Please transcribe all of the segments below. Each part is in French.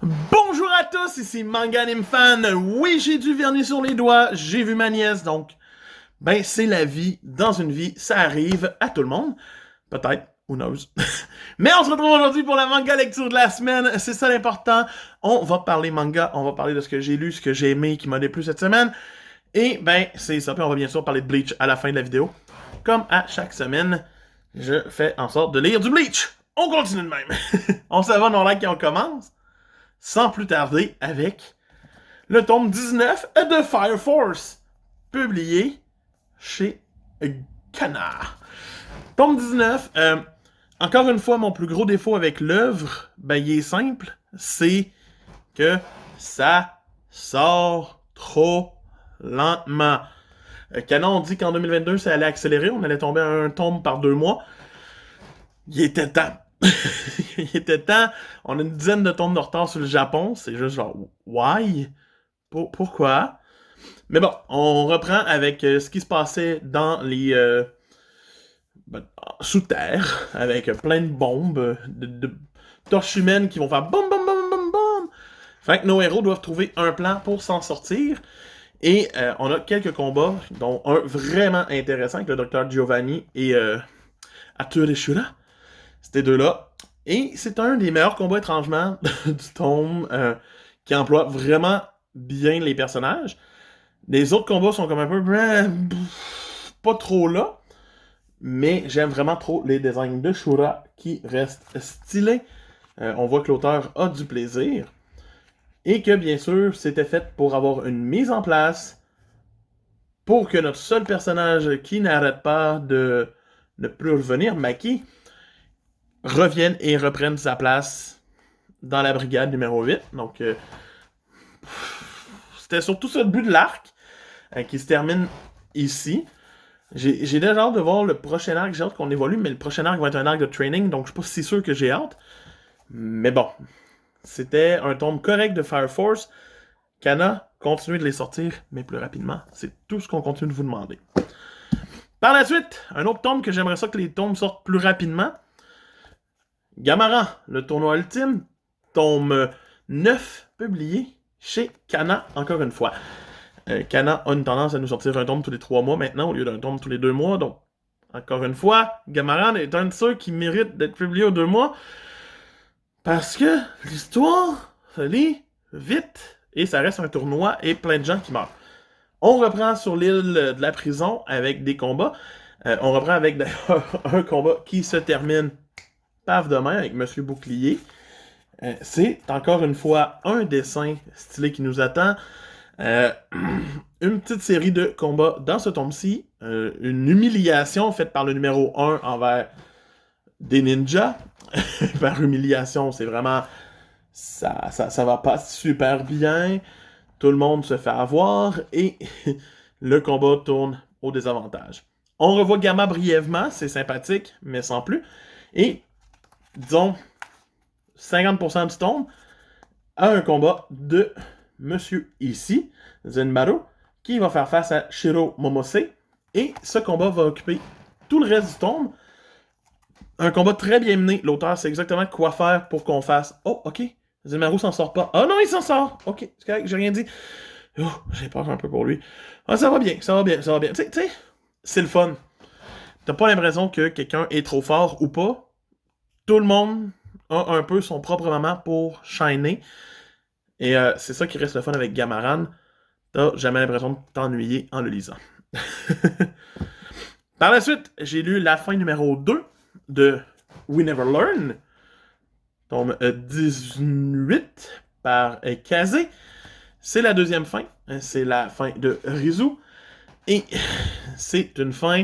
Bonjour à tous, ici Manga Anime Fan. Oui, j'ai du vernis sur les doigts, j'ai vu ma nièce, donc, c'est la vie. Dans une vie, ça arrive à tout le monde. Peut-être, who knows. Mais on se retrouve aujourd'hui pour la manga lecture de la semaine. C'est ça l'important. On va parler manga, on va parler de ce que j'ai lu, ce que j'ai aimé, qui m'a déplu cette semaine. Et c'est ça. Puis on va bien sûr parler de Bleach à la fin de la vidéo. Comme à chaque semaine, je fais en sorte de lire du Bleach. On continue de même. On s'en va dans l'air et on commence. Sans plus tarder avec le tome 19 de Fire Force, publié chez Kana. Tome 19, encore une fois, mon plus gros défaut avec l'œuvre, il est simple, c'est que ça sort trop lentement. Kana, on dit qu'en 2022, ça allait accélérer, on allait tomber à un tome par 2 mois. Il était temps. Il était temps. On a une dizaine de tomes de retard sur le Japon. C'est juste genre, why? Pourquoi? Mais bon, on reprend avec ce qui se passait dans les... sous terre, avec plein de bombes, de torches humaines qui vont faire boum, boum, boum, boum, boum. Fait que nos héros doivent trouver un plan pour s'en sortir. Et on a quelques combats, dont un vraiment intéressant avec le Dr. Giovanni et Ature Shura. Ces deux-là. Et c'est un des meilleurs combats, étrangement, du tome qui emploie vraiment bien les personnages. Les autres combats sont comme un peu... pas trop là. Mais j'aime vraiment trop les designs de Shura qui restent stylés. On voit que l'auteur a du plaisir. Et que, bien sûr, c'était fait pour avoir une mise en place pour que notre seul personnage qui n'arrête pas de ne plus revenir, Maki, revienne et reprenne sa place dans la brigade numéro 8. Donc, c'était surtout ça le but de l'arc, qui se termine ici. J'ai déjà hâte de voir le prochain arc, j'ai hâte qu'on évolue, mais le prochain arc va être un arc de training, donc je suis pas si sûr que j'ai hâte. Mais bon, c'était un tome correct de Fire Force. Kana, continuez de les sortir, mais plus rapidement. C'est tout ce qu'on continue de vous demander. Par la suite, un autre tome que j'aimerais ça que les tomes sortent plus rapidement. Gamaran, le tournoi ultime, tome 9, publié chez Kana, encore une fois. Kana a une tendance à nous sortir un tome tous les 3 mois maintenant, au lieu d'un tome tous les 2 mois, donc, encore une fois, Gamaran est un de ceux qui mérite d'être publié aux 2 mois, parce que l'histoire se lit vite, et ça reste un tournoi, et plein de gens qui meurent. On reprend sur l'île de la prison avec des combats. On reprend avec d'ailleurs un combat qui se termine paf de main avec Monsieur Bouclier. C'est encore une fois un dessin stylé qui nous attend. Une petite série de combats dans ce tome-ci. Une humiliation faite par le numéro 1 envers des ninjas. Par humiliation, c'est vraiment... Ça va pas super bien. Tout le monde se fait avoir et le combat tourne au désavantage. On revoit Gamma brièvement, c'est sympathique, mais sans plus. Et, disons, 50% du tome a un combat de Monsieur ici, Zenmaru, qui va faire face à Shiro Momose. Et ce combat va occuper tout le reste du tome. Un combat très bien mené. L'auteur sait exactement quoi faire pour qu'on fasse « Oh, ok, Zenmaru s'en sort pas. Ah non, il s'en sort. Ok, c'est correct, j'ai rien dit. Oh, j'ai peur un peu pour lui. Ah, ça va bien, ça va bien, ça va bien. Tu sais, c'est le fun. T'as pas l'impression que quelqu'un est trop fort ou pas. Tout le monde a un peu son propre moment pour shiner. Et c'est ça qui reste le fun avec Gamaran. T'as jamais l'impression de t'ennuyer en le lisant. Par la suite, j'ai lu la fin numéro 2 de We Never Learn. Tome 18 par Kaze. C'est la deuxième fin. C'est la fin de Rizu. Et c'est une fin...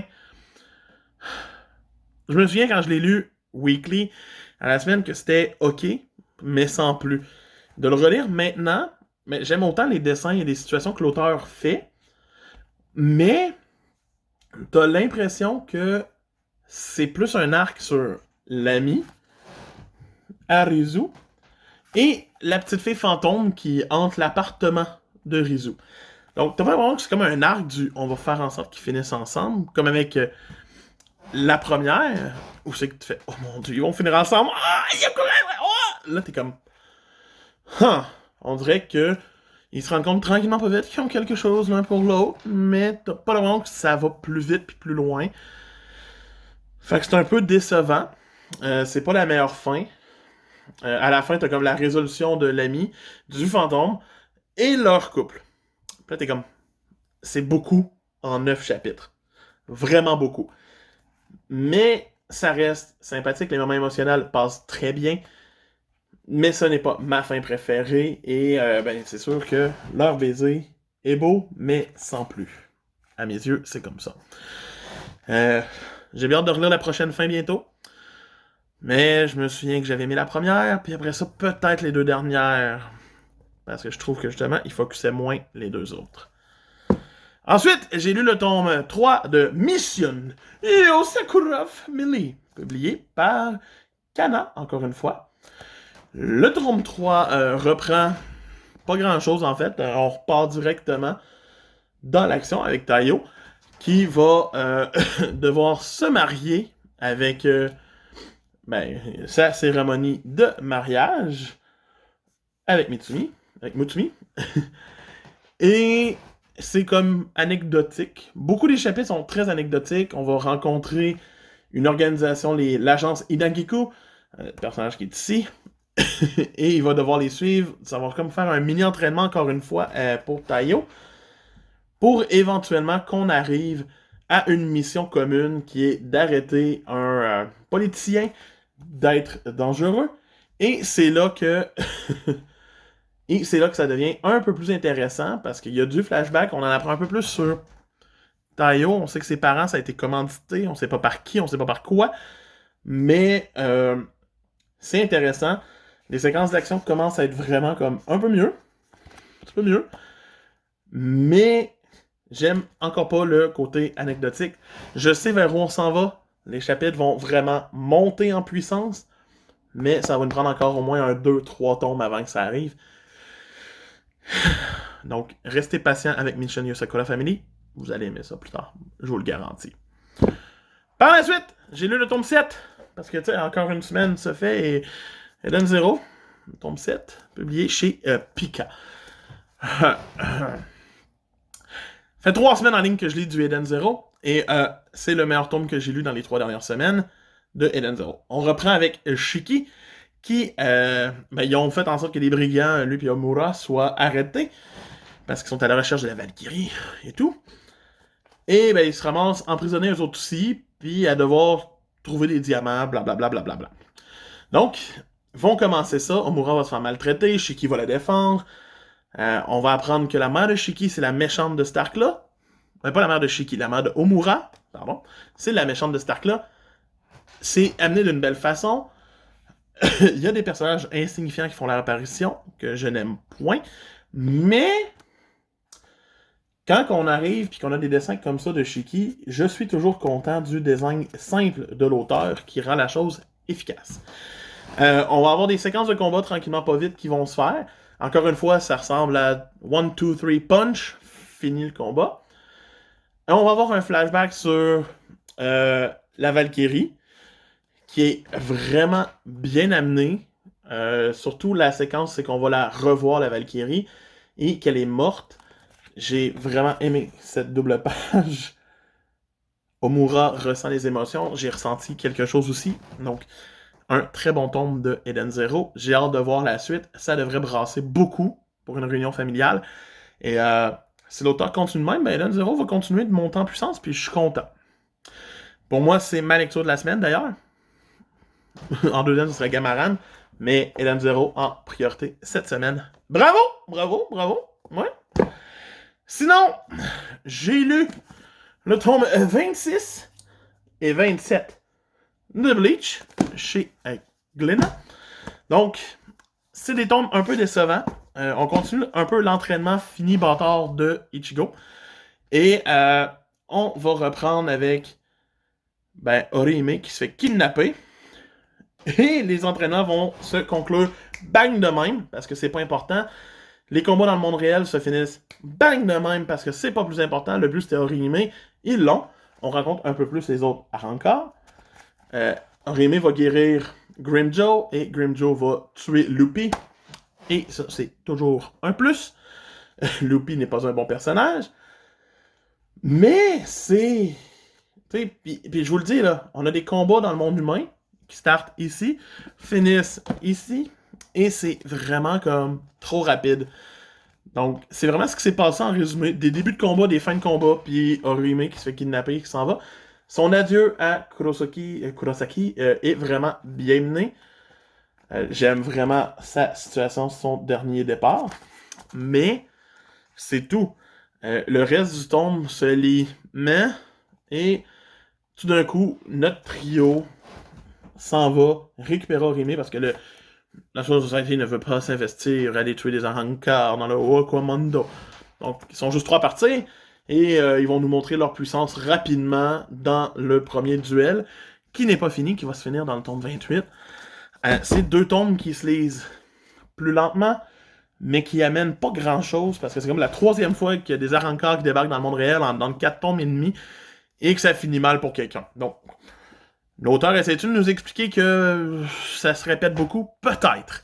Je me souviens quand je l'ai lu weekly à la semaine que c'était ok, mais sans plus. De le relire maintenant, mais j'aime autant les dessins et les situations que l'auteur fait, mais t'as l'impression que c'est plus un arc sur l'ami, Arizu, et la petite fille fantôme qui hante l'appartement de Rizu. Donc, t'as vraiment que c'est comme un arc du on va faire en sorte qu'ils finissent ensemble, comme avec la première, où c'est que tu fais oh mon dieu, ils vont finir ensemble, ah, il y a quoi, là t'es comme On dirait que ils se rendent compte tranquillement pas vite qu'ils ont quelque chose l'un pour l'autre, mais t'as pas l'impression que ça va plus vite puis plus loin. Fait que c'est un peu décevant. C'est pas la meilleure fin. À la fin, t'as comme la résolution de l'ami, du fantôme et leur couple. Puis là, t'es comme, c'est beaucoup en 9 chapitres. Vraiment beaucoup. Mais ça reste sympathique, les moments émotionnels passent très bien. Mais ce n'est pas ma fin préférée. Et ben, c'est sûr que leur baiser est beau, mais sans plus. À mes yeux, c'est comme ça. J'ai bien hâte de relire la prochaine fin bientôt. Mais je me souviens que j'avais aimé la première, puis après ça, peut-être les 2 dernières. Parce que je trouve que justement, il focusait moins les 2 autres. Ensuite, j'ai lu le tome 3 de Mission Yo Sakura Family, publié par Kana, encore une fois. Le tome 3 reprend pas grand-chose en fait. On repart directement dans l'action avec Tayo, qui va devoir se marier avec sa cérémonie de mariage avec Mitsumi. Avec Mutsumi. Et c'est comme anecdotique. Beaucoup des chapitres sont très anecdotiques. On va rencontrer une organisation, l'agence Idangiku, le personnage qui est ici. Et il va devoir les suivre. Ça va comme faire un mini-entraînement, encore une fois, pour Tayo. Pour éventuellement qu'on arrive à une mission commune qui est d'arrêter un politicien d'être dangereux. Et c'est là que... Et c'est là que ça devient un peu plus intéressant, parce qu'il y a du flashback, on en apprend un peu plus sur Tayo. On sait que ses parents, ça a été commandité, on sait pas par qui, on sait pas par quoi, mais c'est intéressant. Les séquences d'action commencent à être vraiment comme un peu mieux, mais j'aime encore pas le côté anecdotique. Je sais vers où on s'en va, les chapitres vont vraiment monter en puissance, mais ça va nous prendre encore au moins un 2-3 tomes avant que ça arrive. Donc, restez patient avec Mission Yo Sakura Family. Vous allez aimer ça plus tard. Je vous le garantis. Par la suite, j'ai lu le tome 7. Parce que, tu sais, encore une semaine se fait et Eden Zero, le tome 7, publié chez Pika. Fait 3 semaines en ligne que je lis du Eden Zero. Et c'est le meilleur tome que j'ai lu dans les 3 dernières semaines de Eden Zero. On reprend avec Shiki, qui, ils ont fait en sorte que les brigands, lui et Omura, soient arrêtés, parce qu'ils sont à la recherche de la Valkyrie et tout. Et ils se ramassent emprisonnés eux autres aussi, puis à devoir trouver des diamants, blablabla. Donc, vont commencer ça, Omura va se faire maltraiter, Shiki va la défendre, on va apprendre que la mère de Shiki, c'est la méchante de Stark-là. Pas la mère de Shiki, la mère de Omura, pardon, c'est la méchante de Stark-là. C'est amené d'une belle façon. Il y a des personnages insignifiants qui font leur apparition, que je n'aime point, mais quand on arrive et qu'on a des dessins comme ça de Shiki, je suis toujours content du design simple de l'auteur qui rend la chose efficace. On va avoir des séquences de combat tranquillement pas vite qui vont se faire. Encore une fois, ça ressemble à 1, 2, 3 punch, fini le combat. Et on va avoir un flashback sur la Valkyrie, qui est vraiment bien amené. Surtout la séquence, c'est qu'on va la revoir, la Valkyrie, et qu'elle est morte. J'ai vraiment aimé cette double page. Omura ressent les émotions. J'ai ressenti quelque chose aussi. Donc, un très bon tome de Eden Zero. J'ai hâte de voir la suite. Ça devrait brasser beaucoup pour une réunion familiale. Et si l'auteur continue de même, Eden Zero va continuer de monter en puissance, puis je suis content. Pour moi, c'est ma lecture de la semaine, d'ailleurs. En deuxième, ce serait Gamaran, mais Eden Zero en priorité cette semaine. Bravo! Ouais. Sinon, j'ai lu le tome 26 et 27 de Bleach chez Glénat. Donc, c'est des tomes un peu décevants. On continue un peu l'entraînement fini bâtard de Ichigo. Et on va reprendre avec Orihime qui se fait kidnapper. Et les entraînements vont se conclure bang de même, parce que c'est pas important. Les combats dans le monde réel se finissent bang de même, parce que c'est pas plus important. Le but c'était Orihime. Ils l'ont. On rencontre un peu plus les autres encore. Orihime va guérir Grimjoe, et Grimjoe va tuer Luffy. Et ça, c'est toujours un plus. Loopy n'est pas un bon personnage. Mais c'est... Puis je vous le dis, là, on a des combats dans le monde humain qui startent ici, finissent ici, et c'est vraiment comme trop rapide. Donc, c'est vraiment ce qui s'est passé en résumé. Des débuts de combat, des fins de combat, puis Orihime qui se fait kidnapper, qui s'en va. Son adieu à Kurosaki est vraiment bien mené. J'aime vraiment sa situation, son dernier départ. Mais, c'est tout. Le reste du tome se lit mais et tout d'un coup, notre trio s'en va récupérer Orihime parce que la Society ne veut pas s'investir à aller tuer des Arrancars dans le Wakwamondo. Donc, ils sont juste 3 à partir et ils vont nous montrer leur puissance rapidement dans le premier duel, qui n'est pas fini, qui va se finir dans le tome 28. C'est 2 tomes qui se lisent plus lentement, mais qui amènent pas grand-chose, parce que c'est comme la 3e fois qu'il y a des Arrancars qui débarquent dans le monde réel dans 4 tomes et demi, et que ça finit mal pour quelqu'un. Donc, l'auteur essaie-tu de nous expliquer que ça se répète beaucoup? Peut-être.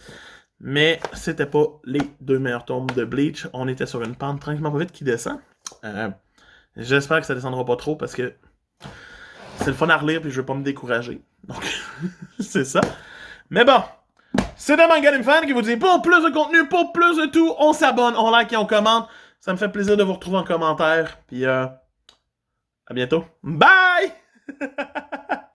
Mais c'était pas les 2 meilleurs tomes de Bleach. On était sur une pente tranquillement pas vite qui descend. J'espère que ça descendra pas trop parce que c'est le fun à relire puis je veux pas me décourager. Donc, c'est ça. Mais bon, c'est un Manga Fan qui vous dit pour plus de contenu, pour plus de tout, on s'abonne, on like et on commente. Ça me fait plaisir de vous retrouver en commentaire. Puis à bientôt. Bye!